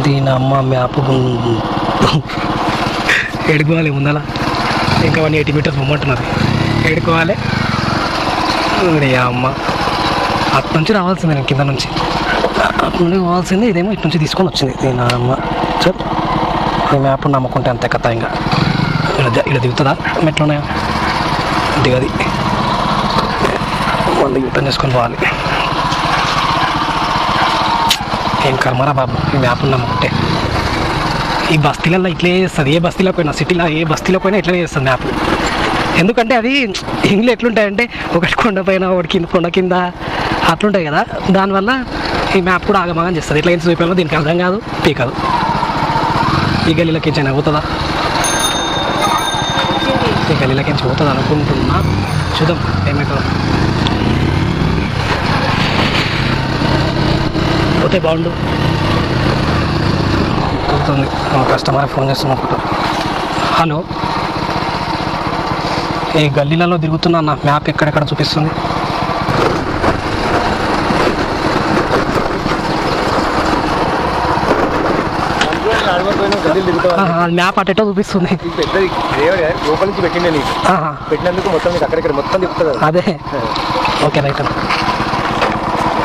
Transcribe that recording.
దీని అమ్మ మ్యాప్ ఎడుకోవాలి ముందల ఇంకా 180 మీటర్స్ పొమ్మంటున్నారు. ఎడుకోవాలి అమ్మ అటు నుంచి రావాల్సిందే, నేను కింద నుంచి అటు నుండి పోవాల్సిందే. ఇదేమో ఇటు నుంచి తీసుకొని వచ్చింది దీని అమ్మ. సార్ ఈ మ్యాప్ నమ్ముకుంటే అంతే కథ. ఇంకా ఇలా దిగుతుందా? మెట్లు ఉన్నాయా? దిగది, మళ్ళీ యూటర్న్ చేసుకొని పోవాలి. ఏం కర్మరా బాబు ఈ మ్యాప్ నమ్ముకుంటే. ఈ బస్తీలలో ఇట్లే చేస్తుంది, ఏ బస్తీలో పోయినా, సిటీలో ఏ బస్తీలో పోయినా ఇట్లనే చేస్తుంది మ్యాప్. ఎందుకంటే అది ఇంగ్లో ఎట్లుంటాయంటే ఒకటి కొండ పైన ఒకటి కింద కొండ కింద అట్లుంటాయి కదా, దానివల్ల ఈ మ్యాప్ కూడా ఆగమాగం చేస్తుంది. ఇట్లా ఏం చూపాలో దీనికి అర్థం కాదు, పీకదు. ఈ గల్లీలోకి నుంచి పోతుందా? ఈ గల్లీలోకి నుంచి పోతుంది అనుకుంటున్నా, చూద్దాం ఏమవుతుందో. పోతే బాగుండు. పోతుంది. కస్టమర్ ఫోన్ చేస్తున్నా. హలో, ఈ గల్లీలలో తిరుగుతున్నా, నా మ్యాప్ ఎక్కడెక్కడ చూపిస్తుంది. మ్యాప్ అటెటో చూపిస్తుంది. లోపల నుంచి పెట్టిండే నీకు పెట్టినందుకు మొత్తం అక్కడెక్కడ మొత్తం తిప్పుతుంది. అదే ఓకే రైట్.